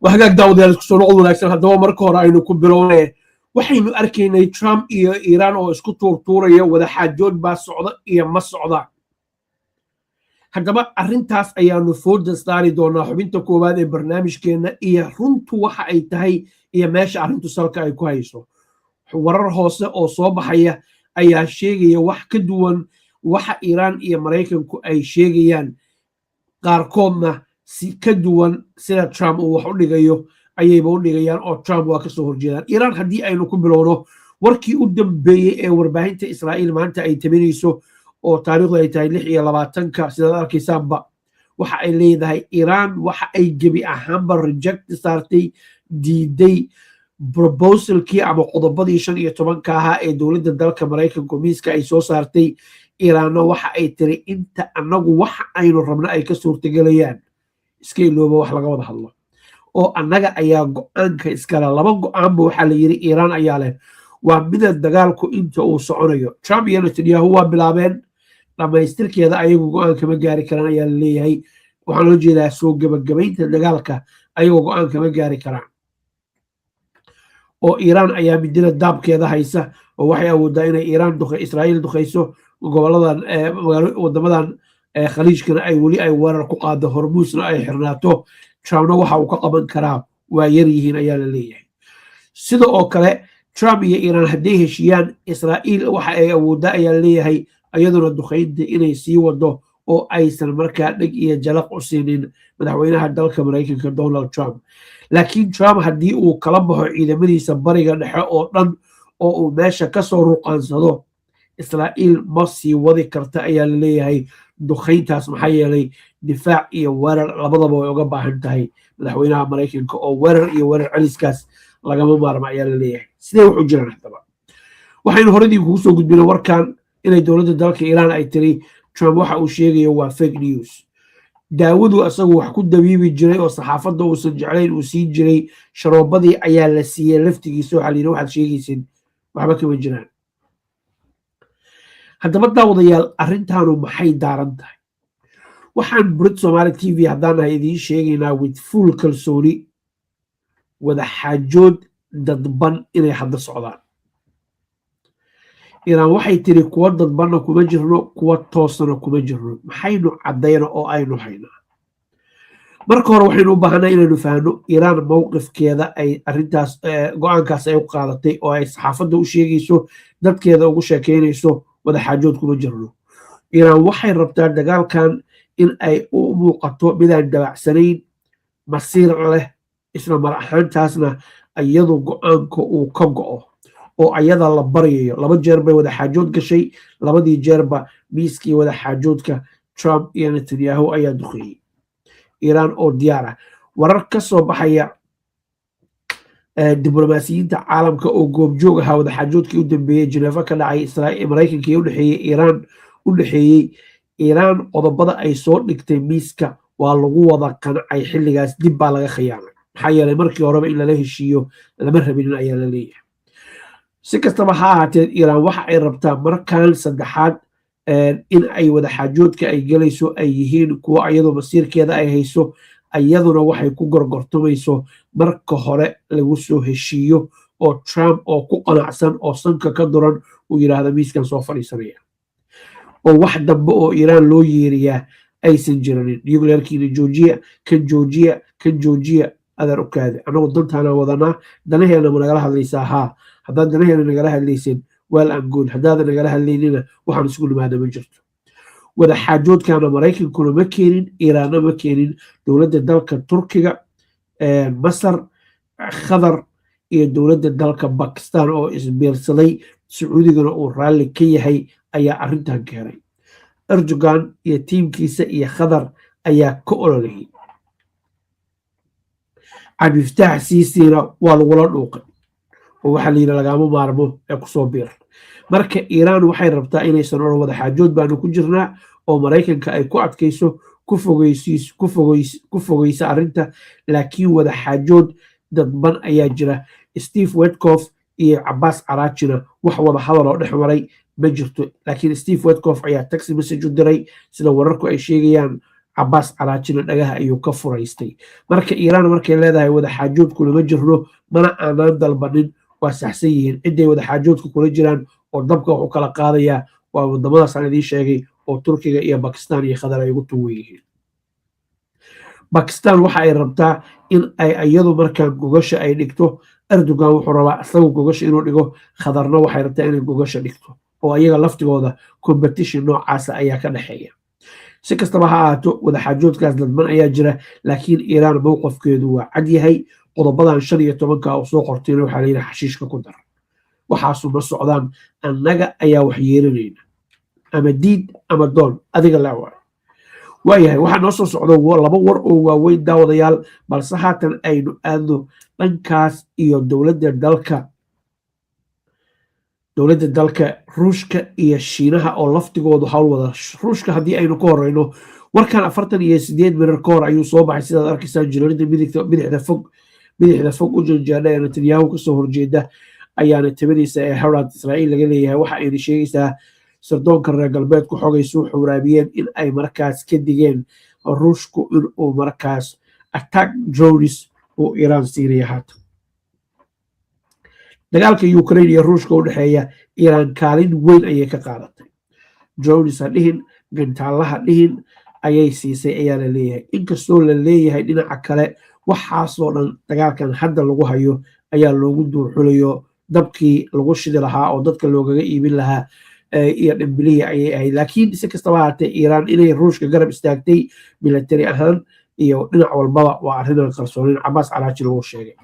وهاجاك داود isku noqod wanaagsan haddaba marka hore aynu ku bilownay waxaynu arkaynay Trump iyo Iran oo isku tuurtuuraya wada xaajood baa socda iyo ma socda haddaba arrintaas ayaanu fooda saari doonaa xubinta koowaad ee barnaamijkeena iyo runtu waxa ay tahay iyo meesha arrintu salka ay ku hayso warar hoose oo soo baxaya ayaa sheegaya wax ka duwan waxa Iran iyo Mareykanku ay sheegayaan qaarkoodna si ka duwan sida Trump uu wax u dhigayo ayayba u dhigayaan oo Trump waa ka soo horjeedaan Iran haddii aynu ku bilowno warkii u dambeeyey ee warbaahinta Israa'iil maanta ay taminayso oo taariikhdu ay tahay 26 sidaad arkaysaanba waxa ay leedahay Iran waxa ay gebi ahaanba reject saartay diiday proposalkii ama qodobadii 15 ahaa ee dowladda dalka Mareykanka miiska ay soo saartay Iranna waxa ay tiri inta anagu waxa aynu rabna ay ka suurtagelayaan iska ilooba wax laga wada hadlo oo annaga ayaa go'aanka iskala laba go'aanba waxa la yiri Iran ayaa leh waa mid dagaalku inta uu soconayo Trump iyo Netanyahu waa bilaabeen dhamaystirkeeda ayagu go'aan kama gaari karaan ayaa la leeyahay waxaan loo jeedaa soo gabagabaynta dagaalka ayagu go'aan kama gaari karaan oo Iran ayaa midna daabkeeda haysa oo waxay awoodaa inay Iran Israa'iil duqeyso goboladan wadamadan khaliijkana ay weli ay weerar ku qaado hormuusna ay xirnaato Trumpna waxa uu ka qaban karaa waa yar yihiin ayaa la leeyahay sida oo kale Trump iyo Iran hadday heshiyaan Israa'iil waxa ay awoodaa ayaa la leeyahay ayaduna duqeynta inay sii wado oo aysan markaa dhig iyo jalaq u siinin madaxweynaha dalka Mareykanka Donald Trump laakiin Trump haddii uu kala baxo ciidamadiisa bariga dhexe oo dhan oo uu meesha ka soo ruqaansado Israa'iil ma sii wadi karta ayaa la leeyahay duqeyntaas maxaa yeelay difaac iyo weerar labadaba way uga baahan tahay madaxweynaha Mareykanka oo weerar iyo weerar celiskaas lagama maarmo ayaa la leeyahay sidee wuxuu jiraan haddaba waxaynu horadii kugu soo gudbinay warkan inay dowladda dalka Iran ay tiri Trump waxa uu sheegayo waa fake news daawadu asagu wax ku dabiibi jiray oo saxaafadda uusan jeclayn uu sii jiray sharoobadii ayaa la siiyey laftigiisa waxa la yidhi waxaad sheegaysin waxba kama jiraan haddaba daawadayaal arrintaanu maxay daaran tahay waxaan Brit Somali TV haddaan ahay idiin sheegaynaa with full kalsooni wada xaajood dadban inay hadda socdaan Iran waxay tiri kuwa dadbanna kuma jirno kuwa toosana kuma jirno maxaynu caddayna oo aynu haynaa marka hore waxaynu u baahanay inaynu fahanno Iran mowqifkeeda ay arrintaas go'aankaas ay u qaadatay oo ay saxaafadda u sheegayso dadkeeda ugu sheekeynayso wada xaajood kuma jirno Iran waxay rabtaa dagaalkan in ay u muuqato midaan dabacsanayn masiir leh isla mar ahaantaasna iyadu go'aanka uu ka go'o oo ayada la baryayo laba jeer bay wada xaajood gashay labadii jeerba miiskii wada xaajoodka Trump iyo Netanyahu ayaa duqeeyay Iran oo diyaar ah warar ka soo baxaya diblomaasiyiinta caalamka oo goobjoog ahaa wada xaajoodkii u dambeeyay Geneva ka dhacay Israa'iil Mareykanka iyo u dhaxeeyay Iran qodobada ay soo dhigtay miiska waa lagu wada qancay xilligaas dib baa laga khiyaanay maxaa yeelay markii horeba in lala heshiiyo lama rabin ayaa la leeyahay si kastaba ha ahaatee Iran waxa ay rabtaa markaan saddexaad in ay wada xaajoodka ay galayso ay yihiin kuwa iyadoo masiirkeeda ay hayso ayaduna waxay ku gorgortamayso marka hore lagu soo heshiiyo oo Trump oo ku qanacsan oo sanka ka duran uu yiraahdo miiskan soo fadhiisanaya oo wax dambe oo Iran loo yeeriyaa aysan jirin nuclearkiina joojiya adar ukaade anagu dantaana wadanaa danaheena ma nagala hadlaysaa haa haddaad danaheena nagala hadlaysin well and good haddaadan nagala hadlaynina waxaan isugu nimaada ma jirto wada xaajoodkaana Mareykankuna ma keenin Iranna ma keenin dowladda dalka Turkiga Masar Qatar iyo dowladda dalka Pakistan oo isbiirsaday Sacuudigana uu raalli ka yahay ayaa arrintan keenay Erdogan iyo tiimkiisa iyo Qatar ayaa ka ololayay Cabdifataax Siisiina waa lagula dhuuqay oo waxa la yiri lagama maarmo ee ku soo biir marka Iran waxay rabtaa inaysan oo wada xaajood baanu ku jirnaa oo Mareykanka ay ku adkayso ku fogeysa arrinta laakiin wada xaajood dadban ayaa jira Steve Witkoff iyo Abbas Araghchina wax wada hadal oo dhex maray ma jirto laakiin Steve Witkoff ayaa text message u diray sida wararku ay sheegayaan cabaas caraajina dhagaha ayuu ka furaystay marka iiraan markay leedahay wadaxaajood kulama jirno mana aanaan dalbanin waa saxsan yihiin ciday wadaxaajoodka kula jiraan oo dabka wuxuu kala qaadayaa waa wadamadaas aan idiin sheegay oo turkiga iyo bakistan iyo qatar ay ugu tuwan yihiin bakistan waxa ay rabtaa in ay iyadu markaan gogasha ay dhigto erdogan wuxuu rabaa isagu gogasha inuu dhigo qatarna waxay rabtaa inay gogasha dhigto oo ayaga laftigooda competition noocaasa ayaa ka dhexeeya si kastaba ha ahaato wadaxaajoodkaas dadban ayaa jira laakiin iiraan mowqafkeedu waa cad yahay qodobadan 15 oo soo qortayna waxaa layidhi xashiishka ku dar waxaasu ma socdaan annaga ayaa wax yeelanayna ama diid ama doon adiga laa waayahay waxaa noo soo socdo 2 war oo waaweyn daawadayaal balse haatan aynu aadno dhankaas iyo dowladda dalka ruushka iyo shiinaha oo laftigoodu howlwada ruushka haddii aynu ka horeyno warkan 48 mirar ka hor ayuu soo baxay sidaad arkaysaan jilaalida bidixda fog u janjeedha ee netanyahu kasoo horjeeda ayaana tabadiisa ee herald israa'iil laga leeyahay waxa ayna sheegaysaa sirdoonka reer galbeedku xogaysu xuraabiyeen in ay markaas ka digeen ruushku inuu markaas attack drones uu iiraan siinaya haatan dagaalka ukraine iyo ruushka u dhexeeya iiraan kaalin weyn ayay ka qaadatay drones ha dhihin gantaalaha dhihin ayay siisay ayaa la leeyahay inkastoo la leeyahay dhinaca kale waxaasoo dhan dagaalkan hadda lagu hayo ayaa loogu duurxulayo dabkii lagu shidi lahaa oo dadka loogaga iibin lahaa iyo dhimbilihii ayay ahayd laakiin si kastaba haatee iiraan inay ruushka garab istaagtay military ahaan iyo dhinac walbaba waa arrinaan qarsoonin cabaas caraajin uu sheegay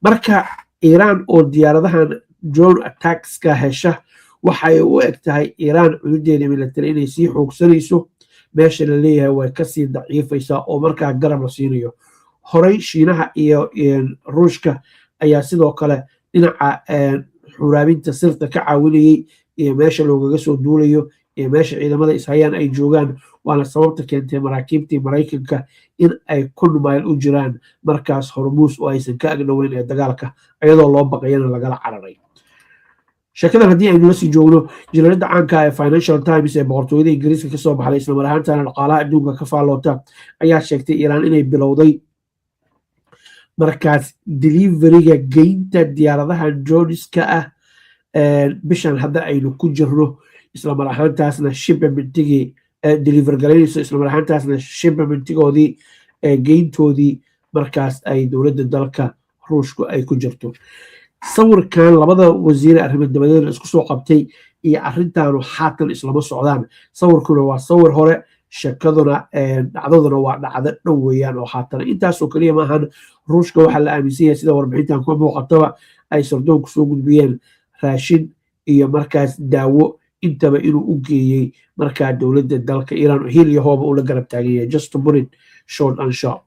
marka iiraan oo diyaaradahan drone attackska hesha waxay u eg tahay iiraan cududeeda military inay sii xoogsanayso meesha la leeyahay way kasii daciifaysaa oo markaa garab la siinayo horey shiinaha iyo ruushka ayaa sidoo kale dhinaca xuraabinta sirta ka caawinayay iyo meesha loogaga soo duulayo iyo meesha ciidamada ishayaan ay joogaan waana sababta keentay maraakiibtii maraykanka in ay 1 mayl u jiraan markaas hormuus oo aysan ka agdhoweyn ee dagaalka iyadoo loo baqayana lagala cararay sheekadan haddii aynu la sii joogno jilaalada caanka ee financial times ee boqortooyada ingiriiska kasoo baxday islamar ahaantana dhaqaalaha adduunka ka faalloota ayaa sheegtay iiraan inay bilowday markaas deliveriga geynta diyaaradaha droneska ah bishan hadda aynu ku jirno islamar ahaantaasna shipmentigii deliver garaynayso islamar ahaantaasna shipmentigoodii geyntoodii markaas ay dowladda dalka ruushku ay ku jirto sawirkan labada wasiire arrimo dabadeed isku soo qabtay iyo arrintaanu haatan islama socdaan sawirkuna waa sawir hore sheekaduna dhacdaduna waa dhacdo dhow weeyaan oo haatan intaasoo keliya maahan ruushka waxaa la aaminsan yahay sida warbixintan ka muuqataba ay sardoonku soo gudbiyeen raashin iyo markaas daawo intaba inuu u geeyey markaa dowladda dalka iiraan hil iyo hooba uu la garab taagan yahay just to put it short and sharp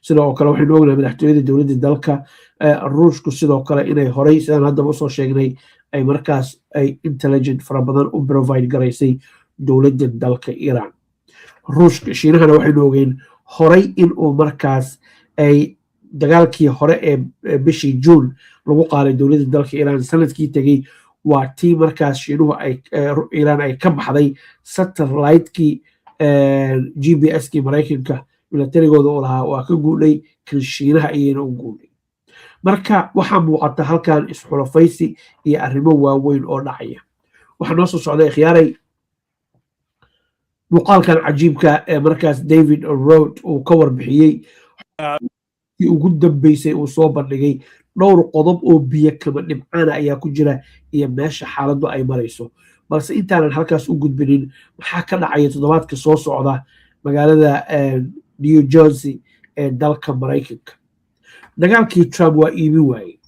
sidoo kale waxaynu ognahay madaxtooyada dowladda dalka ruushku sidoo kale inay horey sidaan haddaba usoo sheegnay ay markaas ay intelligent fara badan u provide garaysay dowladda dalka iiraan ruushka shiinahana waxaynu ogeyn horey inuu markaas ay dagaalkii hore ee bishii juun lagu qaaday dowladda dalka iiraan sanadkii tegey waa tii markaas shiinuhu iiraan ay ka baxday satellite-kii GPS-kii maraykanka milatarigooda u lahaa waa ka guudhay kan shiinaha ayayna u guudhay marka waxaa muuqata halkan isxulafaysi iyo arrimo waaweyn oo dhacaya waxaa noo soo socday ikhyaaray muuqaalkan cajiibka ee markaas David Roth uu ka warbixiyey ugu dambeysay uu soo bandhigay dhowr qodob oo biyo kama dhibcaana ayaa ku jira iyo meesha xaaladdu ay marayso balse intaanan halkaas u gudbinin maxaa ka dhacaya toddobaadka soo socda magaalada New Jersey ee dalka Maraykanka dagaalkii Trump waa iibin waayey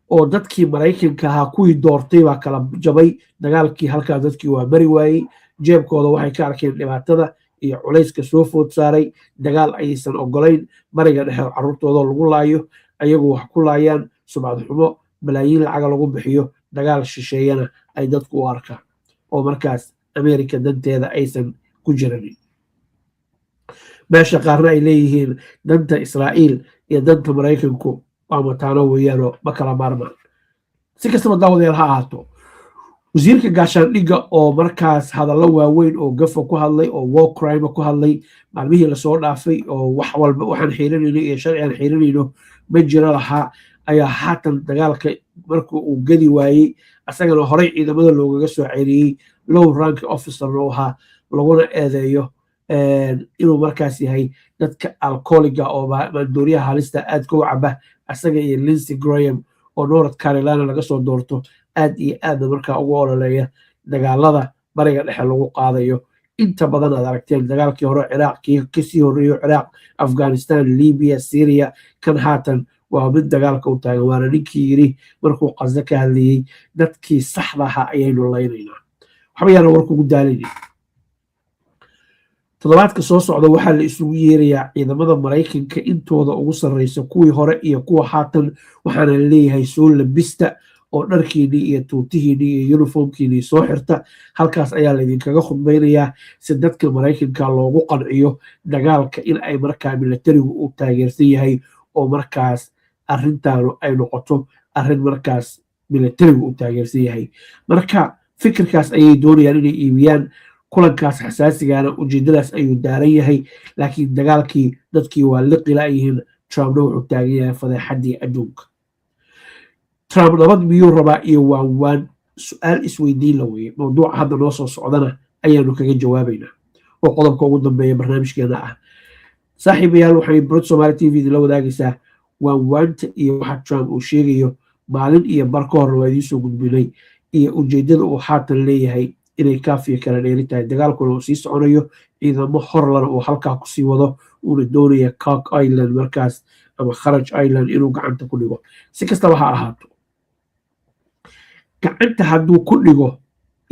oo dadkii Maraykanka ahaa kuwii doortay baa kala jabay dagaalkii halkaa dadkii waa mari waayey jeebkooda waxay ka arkeen dhibaatada iyo culayska soo food saaray dagaal ayaysan ogolayn bariga dhexe carruurtooda lagu laayo ayagu wax ku laayaan subcad xumo balaayiin lacaga lagu bixiyo dagaal shisheeyana ay dadku u arkaan oo markaas Amerika danteeda aysan ku jiranin meesha qaarna ay leeyihiin danta Israa'iil iyo danta Maraykanku waa mataano weeyaanoo ma kala maarmaan si kastaba daawadayaal ha ahaato wasiirka gaashaandhigga oo markaas hadallo waaweyn oo gafa ku hadlay oo war crime ku hadlay maalmihii lasoo dhaafay oo wax walba waxaan xiirinayno iyo sharci aan xiirinayno ma jiro lahaa ayaa haatan dagaalka markuu uu gadi waayey asagana horey ciidamada loogaga soo ceeriyey low rank officerna u ahaa laguna eedeeyo inuu markaas yahay dadka alcoholiga oo maandooriyaha halista aad ka caba asaga iyo Lindsey Graham oo North Carolina laga soo doorto aad iyo aad markaa ugu ololeeya dagaalada bariga dhexe lagu qaadayo inta badan aad aragteen dagaalkii hore Ciraaq kasii horeeyo Ciraaq Afghanistan Libya Syria kan haatan waa mid dagaalka u taagan waana ninkii yiri markuu Gaza ka hadlayay dadkii saxda ahaa ayaynu leynaynaa waxba yana warku ugu daalinay toddobaadka soo socda waxaa la isugu yeerayaa ciidamada Mareykanka intooda ugu sarreysa kuwii hore iyo kuwa haatan waxaana leeyahay soo labista oo dharkiinii iyo tuutihiinii iyo uniformkiinii soo xirta halkaas ayaa laydinkaga khudbaynayaa si dadka Mareykanka loogu qanciyo dagaalka in ay markaa militarigu u taageersan yahay oo markaas arrintaanu ay noqoto arrin markaas militarigu u taageersan yahay marka fikirkaas ayay doonayaan inay iibiyaan kulankaas xasaasigaana ujeedadaas ayuu daaran yahay laakiin dagaalkii dadkii waa liqila yihiin Trumpna wuxuu taagan yahay fadeexadii adduunka Trump nabad miyuu rabaa iyo waan su'aal isweydiin la weeye mawduuca hadda noo soo socdana ayaanu kaga jawaabaynaa oo qodobka ugu dambeeya barnaamijkeena ah saaxiibayaal waxay Broad Somali TV la wadaagaysaa waanta iyo waxa Trump uu sheegayo maalin iyo bar ka hor waa idin soo gudbinay iyo ujeedada uu haatan leeyahay inay kaafiya kala dheeri tahay dagaalkuna uu sii soconayo ciidamo horlana uu halkaa kusii wado uuna doonaya Cook Island markaas ama Kharaj Island inuu gacanta ku dhigo si kastaba ha ahaato gacanta hadduu ku dhigo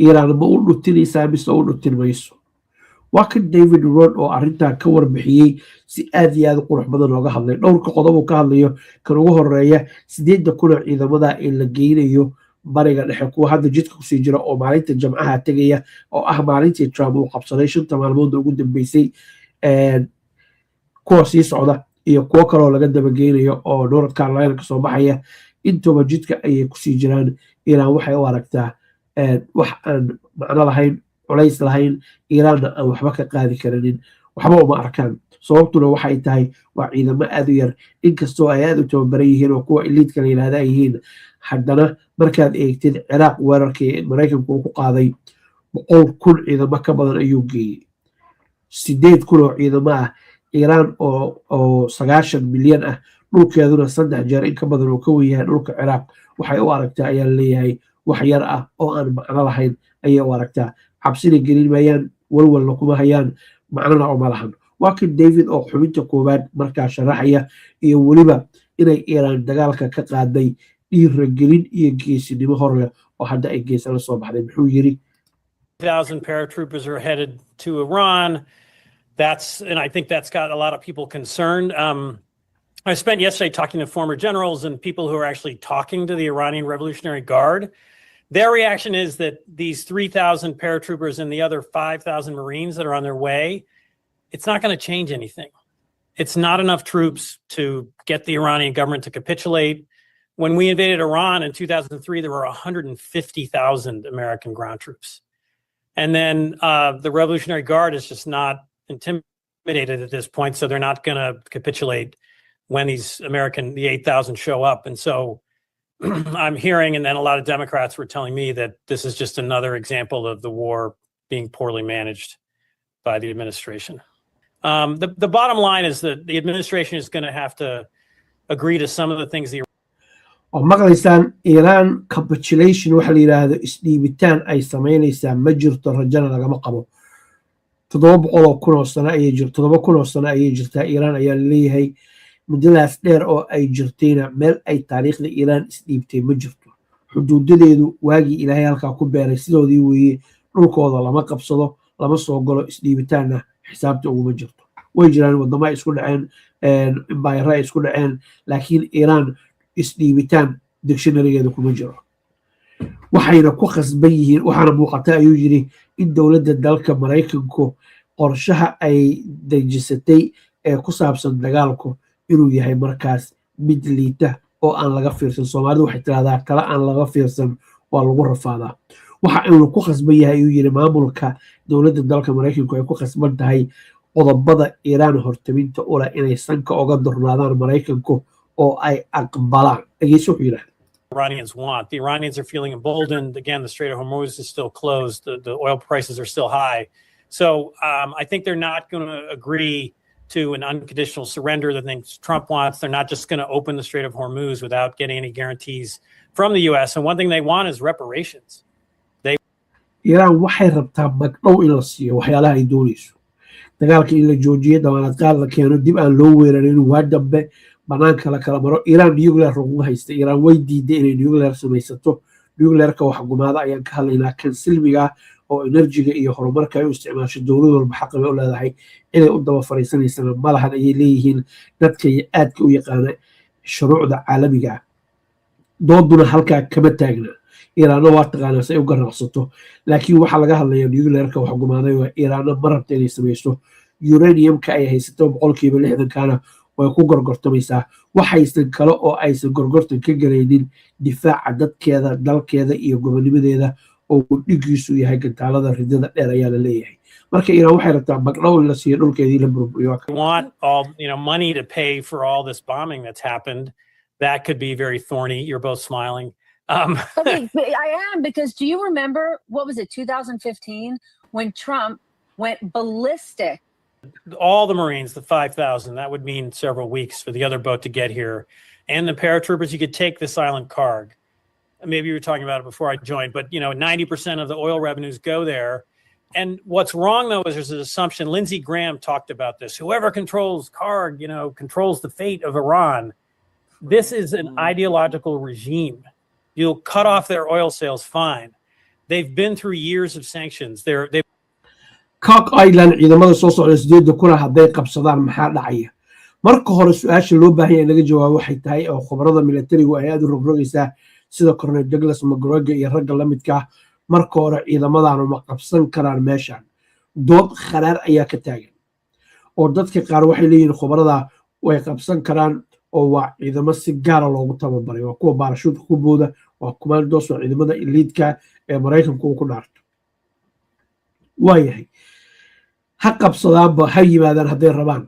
Iiraan ma u dhutinaysaa mise u dhutin mayso waa kan David Rood oo arrintaa ka warbixiyey si aad iyo aad qurux badan looga hadlay dhowrka qodob uu ka hadlayo kan ugu horeeya 8,000 ciidamada in la geynayo bariga dhexe kuwa hadda jidka kusii jira oo maalinta jamcaha tegaya oo ah maalintii Trump uu qabsaday 5 maalmood ugu dambeysay kuwa sii socda iyo kuwa kaloo laga dabageynayo oo North Carolina ka soo baxaya intooba jidka ayay kusii jiraan Iiraan waxay u aragtaa wax aan macno lahayn culays lahayn Iiraanna aan waxba ka qaadi karinin waxba uma arkaan sababtuna waxay tahay waa ciidamo aad u yar inkastoo ay aad u tababaran yihiin oo kuwa eliitka la yidhaahda ay yihiin haddana markaad eegtid Ciraaq weerarkii Mareykanku uu ku qaaday 100,000 ciidamo ka badan ayuu geeyey 8,000 oo ciidamo ah Iiraan oo 90 milyan ah dhulkeeduna 3 jeer in ka badan oo ka weyn yahay dhulka Ciraaq waxay u aragtaa ayaa leeyahay wax yar ah oo aan macno lahayn ayay u aragtaa cabsina gelin maayaan walwalna kuma hayaan macnona uma lahan waa kan David oo xubinta koowaad markaa sharaxaya iyo weliba inay Iiraan dagaalka ka qaaday dhiirigelin iyo geesinimo hor leh oo hadda ay geesa la soo baxday muxuu yiri 1,000 paratroopers are headed to Iran. And I think that's got a lot of people concerned. I spent yesterday talking to former generals and people who are actually talking to the Iranian Revolutionary Guard. Their reaction is that these 3,000 paratroopers and the other 5,000 Marines that are on their way, it's not going to change anything. It's not enough troops to get the Iranian government to capitulate. When we invaded Iran in 2003, there were 150,000 American ground troops. And then the Revolutionary Guard is just not intimidated at this point, so they're not going to capitulate when the 8,000 show up. And so I'm hearing, and then a lot of Democrats were telling me that this is just another example of the war being poorly managed by the administration. The bottom line is that the administration is going to have to agree to some of the things oo maqlaysaan Iran capitulation waxa la yiraahdo isdhiibitaan ay sameynaysaa ma jirto rajana lagama qabo 700,000 sano ayay jirto 7,000 sano ayay jirtaa Iran ayaa leeyahay muddadaas dheer oo ay jirtayna meel ay taariikhda Iran isdhiibtay ma jirto xuduudadeedu waagii Ilaahay halka ku beeray sidoodii weeye dhulkooda lama qabsado lama soo galo isdhiibitaanna xisaabta ugu ma jirto way jiraan wadamo isku dhaceen empire isku dhaceen laakiin Iran isdhiibitaan dictionary-geeda kuma jiro waxayna ku khasban yihiin waxaana muuqata ayuu yiri in dowladda dalka Mareykanku qorshaha ay dejisatay ee ku saabsan dagaalku inuu yahay markaas mid liita oo aan laga fiirsan Soomaalidu waxay tiraahdaa kala aan laga fiirsan waa lagu rafaadaa waxa aynu ku khasban yahay ayuu yidhi maamulka dowladda dalka maraykanku ay ku khasban tahay qodobada iiraan hortaminta u leh inay sanka oga durnaadaan maraykanku oo ay aqbalaan dhegeyso wuxuu yidhahda Iranians want. The Iranians are feeling emboldened. Again, the Strait of Hormuz is still closed. The oil prices are still high. So I think they're not going to agree to an unconditional surrender that things Trump wants. They're not just going to open the Strait of Hormuz without getting any guarantees from the U.S. And one thing they want is reparations. iiraan waxay rabtaa magdhow in la siiyo waxyaalaha ay doonayso dagaalka in la joojiyo damaanad qaad la keeno dib aan loo weerarin waa dambe banaanka la kala maro iiraan nuclear ugu haysta iiraan way diiday inay nuclear samaysato nuclearka wax gumaada ayaan ka hadlaynaa kan silmiga oo enerjiga iyo horumarka ay u isticmaasho dowlad walba xaq bay u leedahay inay u daba fariisanaysana malahan ayay leeyihiin dadka aadka u yaqaana shuruucda caalamiga ah dooduna halkaa kama taagna iiraanna waa taqaanaa si ay u garnaqsato laakiin waxaa laga hadlayaa nuclearka wax gumaaday waa iiraanna ma rabta inay samayso uraniumka ay haysato 60% way ku gorgortamaysaa waxaysan kale oo aysan gorgortan ka galaynin difaaca dadkeeda dalkeeda iyo gobonimadeeda oo gudhigiisu yahay gantaalada ridada dheer ayaa la leeyahay marka iiraan waxay rabtaa magdhow in la siiyo dhulkeedii la burburiyo want all money to pay for all this bombing that's happened. That could be very thorny. You're both smiling. Okay, I am, because do you remember, what was it, 2015, when Trump went ballistic? All the Marines, the 5,000, that would mean several weeks for the other boat to get here. And the paratroopers, you could take this island Karg. Maybe you were talking about it before I joined, but 90% of the oil revenues go there. And what's wrong, though, is there's an assumption. Lindsey Graham talked about this. Whoever controls Karg, controls the fate of Iran. This is an ideological regime. You'll cut off their oil sales, fine. They've been through years of sanctions. They've Cock Island ciidamada soo socda 8 kuna hadday qabsadaan maxaa dhacaya marka hore su'aasha loo baahan yahay in laga jawaabo waxay tahay oo khabarada militarigu ay aad u rogrogaysaa sida Colonel Douglas McGregor iyo ragga la midka ah marka hore ciidamadaanu ma qabsan karaan meeshan dood kharaar ayaa ka taagan oo dadka qaar waxay leeyihiin khabarada way qabsan karaan oo waa ciidamo si gaar ah loogu tababaray waa kuwa baarashuudka ku booda waa commandos waa ciidamada elite-ka ee Mareykanku ku dhaarto waayahay ha qabsadaanba ha yimaadaan hadday rabaan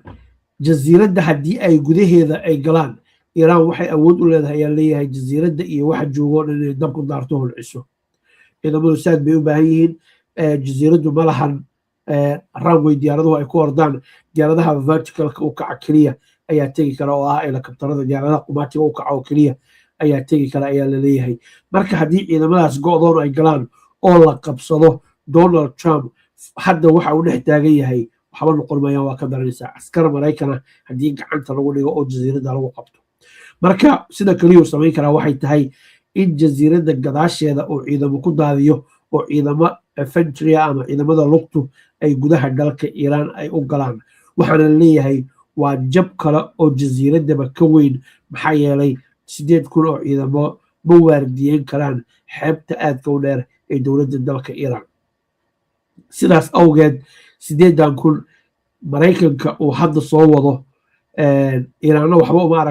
jasiiradda haddii ay gudaheeda ay galaan iiraan waxay awood u leedahay ayaa leeyahay jasiiradda iyo waxa joogo dhan inay dabku daarto holciso ciidamadu saad bay u baahan yihiin jasiiraddu ma lahan runway diyaaraduhu ay ku ordaan diyaaradaha verticalka u kaca keliya ayaa tegi kara oo ah helikabtarada diyaaradaha qumaatiga u kaca oo keliya ayaa tegi kara ayaa la leeyahay marka haddii ciidamadaas go'doon ay galaan oo la qabsado Donald Trump hadda waxa uu dhex taagan yahay waxba noqon maayaan waa ka daranaysaa askar Maraykana haddii gacanta lagu dhigo oo jasiiradda lagu qabto marka sida kaliya uu samayn karaa waxay tahay in jasiiradda gadaasheeda oo ciidamo ku daadiyo oo ciidamo infantry ama ciidamada lugtu ay gudaha dalka Iiraan ay u galaan waxaana leeyahay waa jab kale oo jasiiraddaba ka weyn maxaa yeelay 8 kun oo ciidamo ma waardiyeyn karaan xeebta aadka u dheer ee dowladda dalka Iiraan sidaas awgeed 8 kun Maraykanka uu hadda soo wado Iiraanna waxba uma